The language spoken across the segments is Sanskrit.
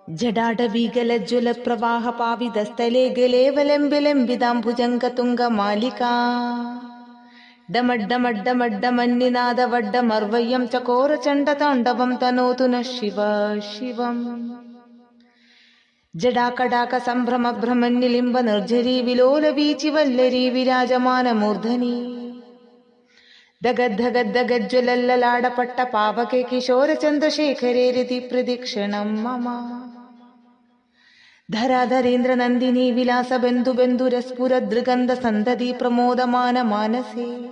जडाडवीगलज्ज्वलप्रवाहपावितस्थले गलेवलम्बिलम्बिदाम्बुजङ्गतुङ्गमालिका डमड्डमड्डमड्डमन्निनादवड्डमर्वय्यं चकोरचण्डताण्डवं तनोतु नः शिव शिवम्। जडाकडाकसम्भ्रमभ्रमन्निलिम्बनिर्झरी विलोलवीचिवल्लरी विराजमानमूर्धनि दगद्धगद्धगज्ज्वलल्ललाडपट्टपावके किशोरचन्द्रशेखरे हृदि प्रदक्षिणं मम। धराधरेन्द्रनन्दिनी विलासबन्धुबन्धुरस्फुरदृगन्धसन्दधि प्रमोदमान मानसे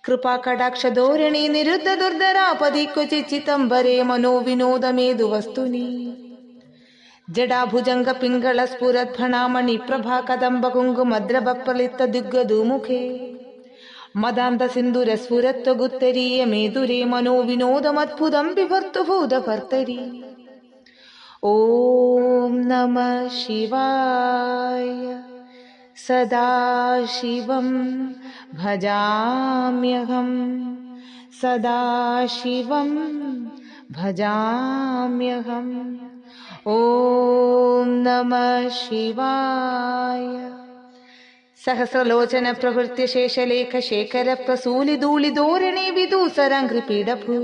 कृपाकटाक्षधोरणे निरुद्धदुर्धरापदि क्वचिच्चितम्बरे मनोविनोदमेधुवस्तुनि जडाभुजङ्गपिङ्गलस्फुरत्फणामणिप्रभा कदम्बकुङ्कुमद्रवप्रलिप्तदिग्गदुमुखे मदान्तसिन्दूरस्फुरत्वगुत्तरीयमेधुरे मनोविनोदमद्भुतं बिभर्तुभूतभर्तरि। ॐ नमः शिवाय। सदाशिवं भजाम्यहं सदाशिवं भजाम्यहम्। ॐ नमः शिवाय। सहस्रलोचन प्रभृत्य शेषलेख शेखर प्रसूलिधूलिधोरणे विदूसराङ्घ्रिपीडभू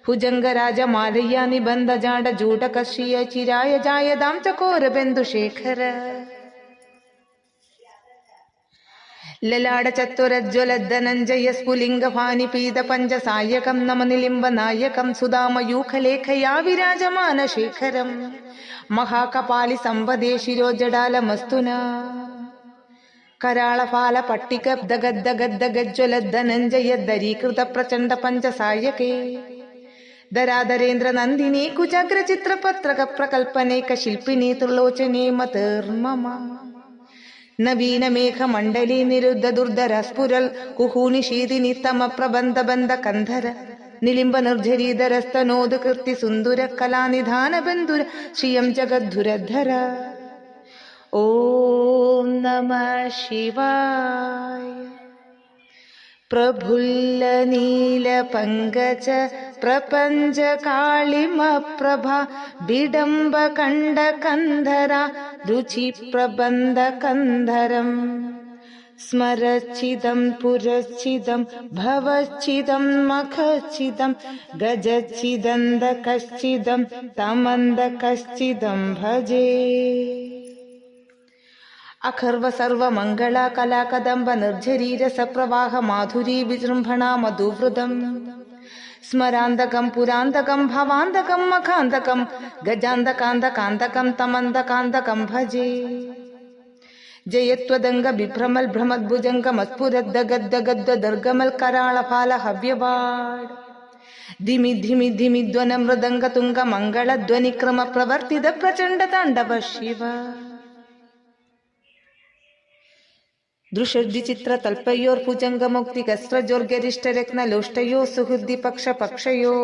भुजङ्गराजमालया निबन्ध जाड जूटकश्रिय चिराय जायदां चकोरबिन्दुशेखर ललाडचत्वरज्ज्वलद्धनञ्जय स्फुलिङ्गफानिपीतपञ्चसायकं नमनिलिम्बनायकं सुधामयूखलेखया विराजमानशेखरं महाकपालि संवदे शिरोजडालमस्तुना कराळफालपट्टिकब्दगद्दगद्दगज्ज्वलद्धनञ्जय दरीकृतप्रचण्डपञ्चसायके दराधरेन्द्रनन्दिनी कुजाग्रचित्रपत्रकप्रकल्पनेकशिल्पिनी त्रिलोचने मतर्मम। नवीनमेघमण्डली निरुद्धदुर्धरस्फुरल् कुहूनिशीदिनि तमप्रबन्धबन्धकन्धर निलिम्बनिर्झरीधरस्तनोदकृति सुन्दुर कलानिधानबन्धुर श्रियं जगद्धुरधर। ॐ नमः शिवाय। प्रफुल्लनीलपङ्कज प्रपञ्चकाळिमप्रभा बिडम्बकण्डकन्धरा रुचिप्रबन्धकन्धरम् स्मरच्छिदं पुरच्छिदं भवच्छिदं मखच्छिदं गजच्छिदन्दकश्चिदं तमन्दकश्चिदं भजे। अखर्व सर्वमङ्गला कला कदम्ब निर्झरी रसप्रवाह माधुरी विजृम्भणा मधुवृदम् स्मरान्तकं पुरान्तकं भवान्तकं मखान्तकं गजान्तकान्तकान्तकं तमन्तकान्तकं भजे। जयत्वदङ्ग बिभ्रमल् भ्रमद्भुजङ्गमस्फुरद्दगद्दगद्दर्गमल् कराळफाल हव्यवाड् धिमि धिमि धिमि ध्वन मृदङ्ग तुङ्ग मङ्गल ध्वनिक्रम प्रवर्तित प्रचण्ड ताण्डव शिव। दृषद्विचित्रतल्पयोर्भुजङ्गमुक्तिकस्रजोर्गरिष्ठरत्नलोष्टयो सुहृदि पक्षपक्षयो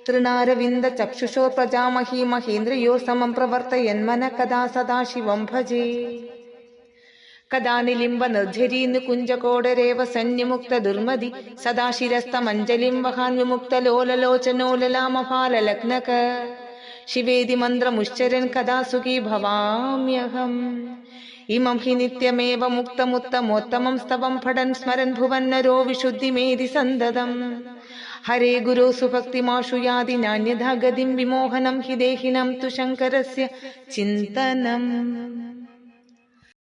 तृणारविन्द चक्षुषो प्रजामही महेन्द्रयो समं प्रवर्तयन्मन कदा सदा शिवं भजे। कदा निलिम्बनिर्झरी नुकुञ्जकोडरेव सन्निमुक्तदुर्मदि सदा शिरस्तमञ्जलिं वहान् विमुक्तलोललोचनोललामफाललग्नक शिवेदि मन्त्रमुच्चरन् कदा सुखी भवाम्यहम्। इमं हि नित्यमेव मुक्तमुत्तमोत्तमं स्तवं फडन् स्मरन् भुवन्नरो विशुद्धिमेधि सन्ददम्। हरे गुरो सुभक्तिमाशु यादि नान्यथा गतिं विमोहनं हि देहिनं तु शङ्करस्य चिन्तनम्।